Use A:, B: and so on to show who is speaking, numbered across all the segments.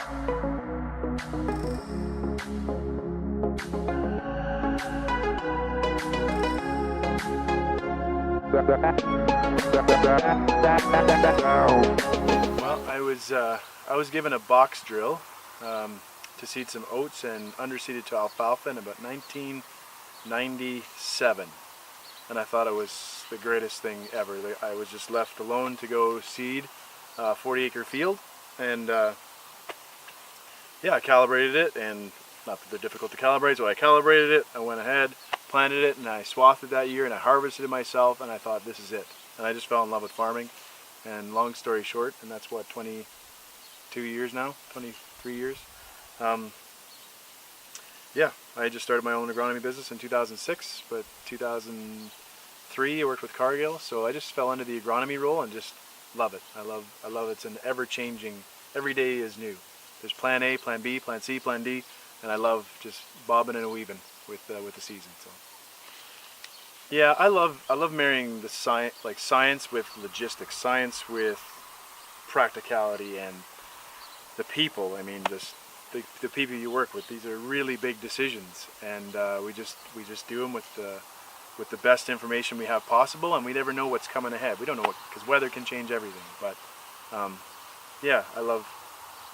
A: Well, I was given a box drill to seed some oats and underseeded to alfalfa in about 1997, and I thought it was the greatest thing ever. I was just left alone to go seed a 40-acre field, and yeah, I calibrated it, and not that they're difficult to calibrate, so I calibrated it, I went ahead, planted it, and I swathed it that year, and I harvested it myself, and I thought, this is it. And I just fell in love with farming, and long story short, and that's what, 22 years now, 23 years. Yeah, I just started my own agronomy business in 2006, but 2003 I worked with Cargill, so I just fell into the agronomy role and just love it. I love it. It's an ever-changing, every day is new. There's plan A, plan B, plan C, plan D, and I love just bobbing and weaving with the season. So yeah, I love marrying the science with logistics, science with practicality, and the people. I mean, just the people you work with. These are really big decisions, and we just do them with the best information we have possible, and we never know what's coming ahead. We don't know because weather can change everything. But yeah, I love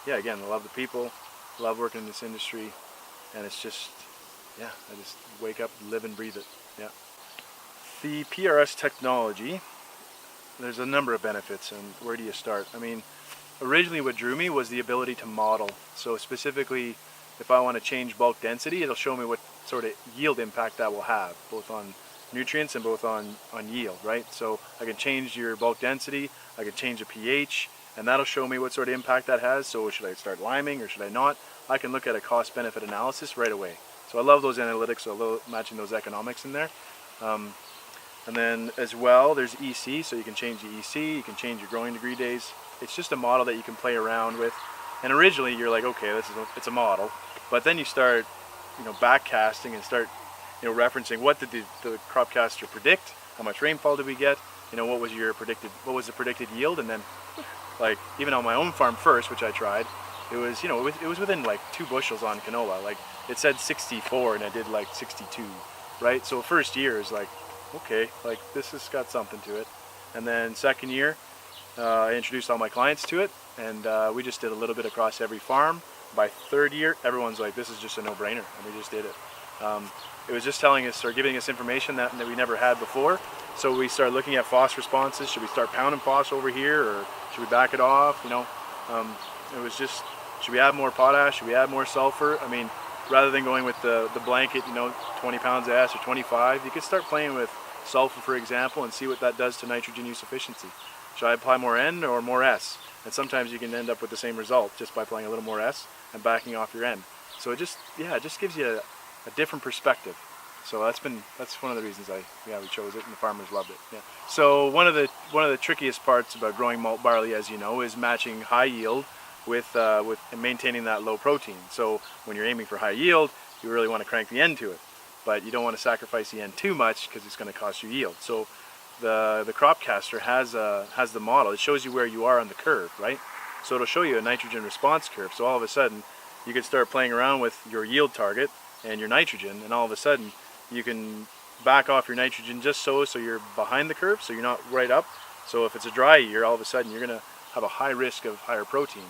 A: the people, love working in this industry, and it's just, yeah, I just wake up, live and breathe it. Yeah. The PRS technology, there's a number of benefits, and where do you start? I mean, originally what drew me was the ability to model. So specifically, if I want to change bulk density, it'll show me what sort of yield impact that will have, both on nutrients and both on yield, right? So I can change your bulk density, I can change the pH, and that'll show me what sort of impact that has. So should I start liming or should I not? I can look at a cost-benefit analysis right away. So I love those analytics, I love matching those economics in there. And then as well, there's EC, so you can change the EC, you can change your growing degree days. It's just a model that you can play around with. And originally you're like, okay, it's a model. But then you start, backcasting and start, referencing what did the cropcaster predict? How much rainfall did we get? What was the predicted yield? And then, like, even on my own farm first, which I tried, it was, it was within like 2 bushels on canola. Like, it said 64 and I did like 62, right? So first year is like, okay, like this has got something to it. And then second year, I introduced all my clients to it, and we just did a little bit across every farm. By third year, everyone's like, this is just a no-brainer, and we just did it. It was just telling us or giving us information that we never had before. So we started looking at phos responses. Should we start pounding phos over here, or should we back it off? It was just, should we add more potash? Should we add more sulfur? I mean, rather than going with the blanket, 20 pounds of S or 25, you could start playing with sulfur, for example, and see what that does to nitrogen use efficiency. Should I apply more N or more S? And sometimes you can end up with the same result just by applying a little more S and backing off your N. So it just gives you a different perspective. So that's one of the reasons we chose it, and the farmers loved it. Yeah. So one of the trickiest parts about growing malt barley, as you know, is matching high yield with maintaining that low protein. So when you're aiming for high yield, you really want to crank the N to it, but you don't want to sacrifice the N too much because it's going to cost you yield. So the cropcaster has the model. It shows you where you are on the curve, right? So it'll show you a nitrogen response curve. So all of a sudden, you can start playing around with your yield target and your nitrogen, and all of a sudden, you can back off your nitrogen just so you're behind the curve, so you're not right up. So if it's a dry year, all of a sudden you're going to have a high risk of higher protein.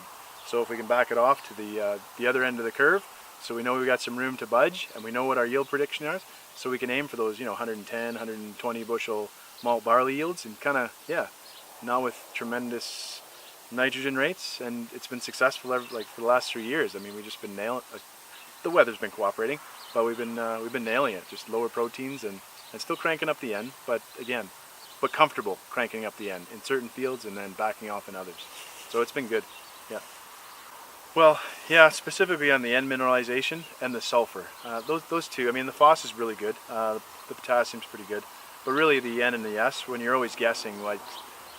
A: So if we can back it off to the other end of the curve, so we know we got some room to budge, and we know what our yield prediction is, so we can aim for those 110, 120 bushel malt barley yields, and kind of, now with tremendous nitrogen rates, and it's been successful for the last 3 years. I mean, we've just been nailing. The weather's been cooperating, but we've been nailing it. Just lower proteins and still cranking up the N, but comfortable cranking up the N in certain fields and then backing off in others. So it's been good. Yeah. Well, yeah, specifically on the N mineralization and the sulfur. Those two. I mean, the phos is really good. The potassium's pretty good, but really the N and the S, when you're always guessing like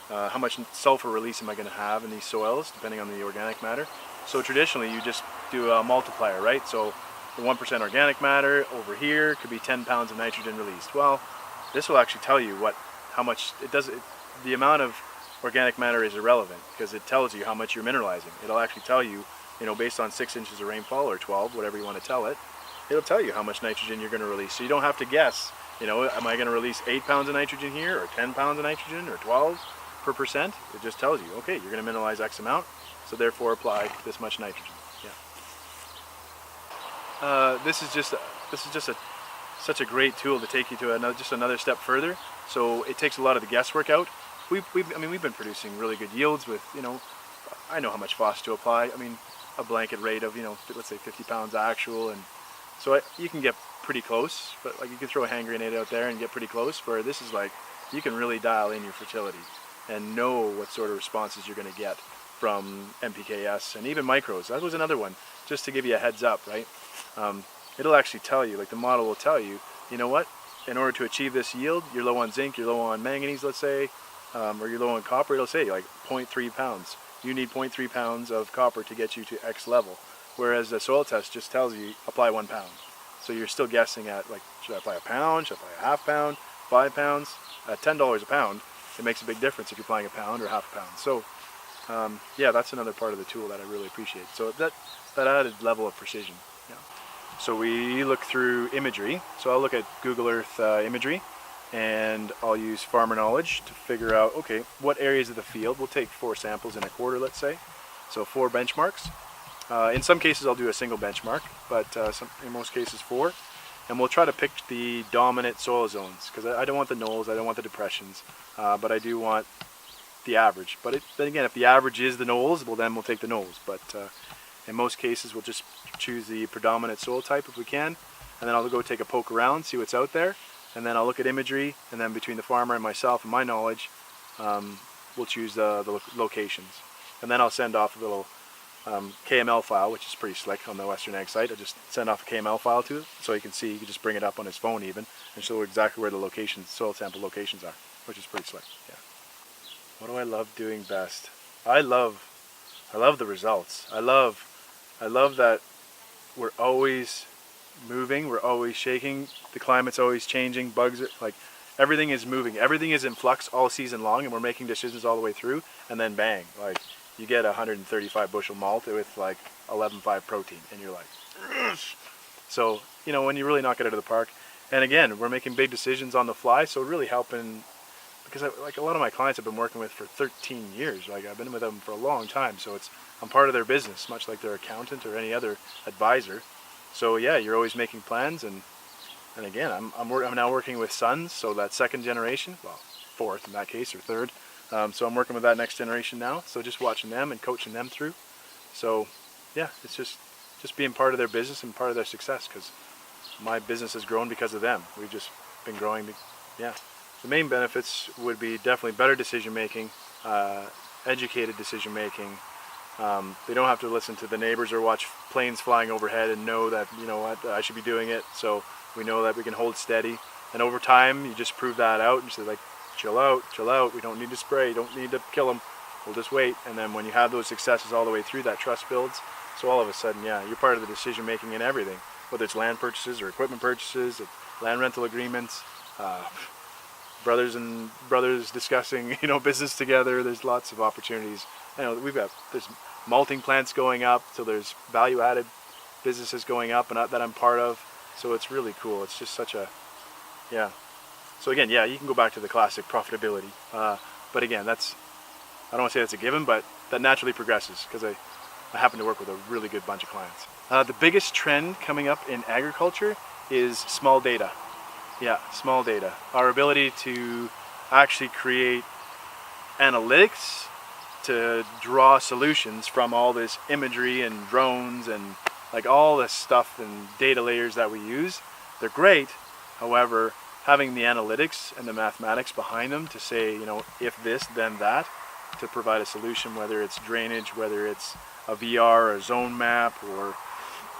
A: how much sulfur release am I going to have in these soils, depending on the organic matter. So traditionally, you just do a multiplier, right? So the 1% organic matter over here could be 10 pounds of nitrogen released. Well, this will actually tell you how much it does. The amount of organic matter is irrelevant because it tells you how much you're mineralizing. It'll actually tell you based on 6 inches of rainfall or 12, whatever you want to tell it, it'll tell you how much nitrogen you're going to release. So you don't have to guess, am I going to release 8 pounds of nitrogen here, or 10 pounds of nitrogen, or 12 per percent? It just tells you, okay, you're going to mineralize X amount, so therefore apply this much nitrogen. This is just such a great tool to take you to another step further. So it takes a lot of the guesswork out. We've been producing really good yields with, I know how much phos to apply. A blanket rate of, let's say 50 pounds actual, and so you can get pretty close, but like you can throw a hand grenade out there and get pretty close, where this is like, you can really dial in your fertility and know what sort of responses you're going to get from NPKs and even micros. That was another one, just to give you a heads up, right? It'll actually tell you, like the model will tell you, what, in order to achieve this yield, you're low on zinc, you're low on manganese, let's say, or you're low on copper. It'll say like 0.3 pounds. You need 0.3 pounds of copper to get you to X level. Whereas the soil test just tells you, apply 1 pound. So you're still guessing at, like, should I apply a pound, should I apply a half pound, 5 pounds? At $10 a pound, it makes a big difference if you're applying a pound or half a pound. So yeah, that's another part of the tool that I really appreciate. So that added level of precision. Yeah. So we look through imagery. So I'll look at Google Earth imagery, and I'll use farmer knowledge to figure out, okay, what areas of the field. We'll take 4 samples in a quarter, let's say. So 4 benchmarks. In some cases I'll do a single benchmark, but in most cases 4. And we'll try to pick the dominant soil zones, because I don't want the knolls, I don't want the depressions, but I do want the average. But then again, if the average is the knolls, well then we'll take the knolls. But in most cases we'll just choose the predominant soil type if we can, and then I'll go take a poke around, see what's out there, and then I'll look at imagery, and then between the farmer and myself and my knowledge, we'll choose the locations. And then I'll send off a little KML file, which is pretty slick on the Western Ag site. I just send off a KML file to it, so he can see, he can just bring it up on his phone even, and show exactly where the locations, soil sample locations are, which is pretty slick. Yeah. What do I love doing best? I love the results. I love that we're always moving, we're always shaking, the climate's always changing, bugs are, like, everything is moving, everything is in flux all season long, and we're making decisions all the way through, and then bang, like, you get 135 bushel malt with like 11.5 protein, and you're like, ugh. So, when you really knock it out of the park. And again, we're making big decisions on the fly, so really helping, because like a lot of my clients I've been working with for 13 years, like I've been with them for a long time, so I'm part of their business, much like their accountant or any other advisor. So yeah, you're always making plans, and again, I'm now working with sons, so that second generation, well, 4th in that case, or 3rd. So I'm working with that next generation now, so just watching them and coaching them through. So yeah, it's just being part of their business and part of their success, because my business has grown because of them. We've just been growing. Yeah, the main benefits would be definitely better decision making, educated decision making. They don't have to listen to the neighbors or watch planes flying overhead and know that, what, I should be doing it. So we know that we can hold steady, and over time you just prove that out and say, like, chill out, we don't need to spray, don't need to kill them, we'll just wait. And then when you have those successes all the way through, that trust builds. So all of a sudden, yeah, you're part of the decision making in everything, whether it's land purchases or equipment purchases, land rental agreements, brothers discussing, business together. There's lots of opportunities. There's malting plants going up, so there's value added businesses going up and that I'm part of. So it's really cool. It's just such a, yeah. So again, yeah, you can go back to the classic profitability, but again, I don't want to say that's a given, but that naturally progresses, because I happen to work with a really good bunch of clients. The biggest trend coming up in agriculture is small data. Yeah, small data. Our ability to actually create analytics to draw solutions from all this imagery and drones and like all this stuff and data layers that we use, they're great. However, having the analytics and the mathematics behind them to say, if this, then that, to provide a solution, whether it's drainage, whether it's a VR or a zone map, or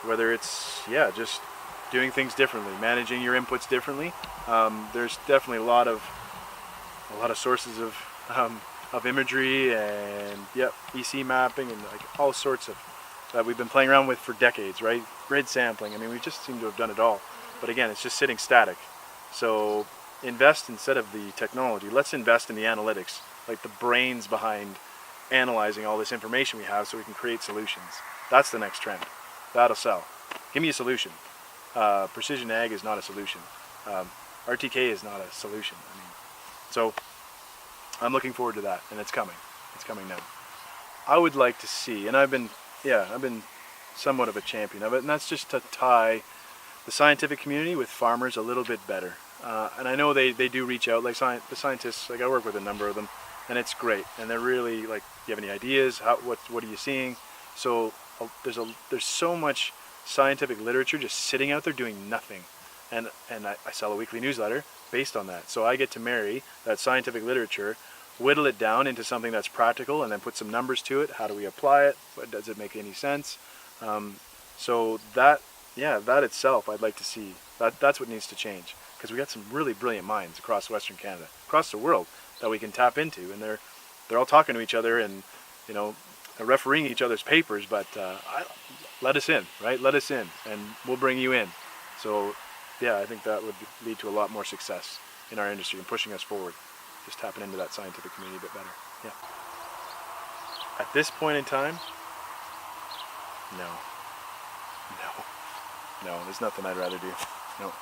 A: whether it's, yeah, just doing things differently, managing your inputs differently. There's definitely a lot of sources of imagery and, yep, EC mapping and like all sorts of that we've been playing around with for decades, right? Grid sampling. We just seem to have done it all. But again, it's just sitting static. So invest, instead of the technology, let's invest in the analytics, like the brains behind analyzing all this information we have so we can create solutions. That's the next trend. That'll sell. Give me a solution. Precision ag is not a solution. RTK is not a solution. I mean, so I'm looking forward to that, and it's coming. It's coming now. I would like to see, and I've been somewhat of a champion of it, and that's just to tie the scientific community with farmers a little bit better. And I know they do reach out, like the scientists, like I work with a number of them, and it's great. And they're really like, do you have any ideas? What are you seeing? So there's so much scientific literature just sitting out there doing nothing. And I sell a weekly newsletter based on that. So I get to marry that scientific literature, whittle it down into something that's practical, and then put some numbers to it. How do we apply it? Does it make any sense? So that itself, I'd like to see. That's what needs to change, because we got some really brilliant minds across Western Canada, across the world, that we can tap into, and they're all talking to each other and, you know, refereeing each other's papers. But let us in, right? Let us in, and we'll bring you in. So yeah, I think that would lead to a lot more success in our industry and pushing us forward. Just tapping into that scientific community a bit better. Yeah. At this point in time, no, there's nothing I'd rather do. No.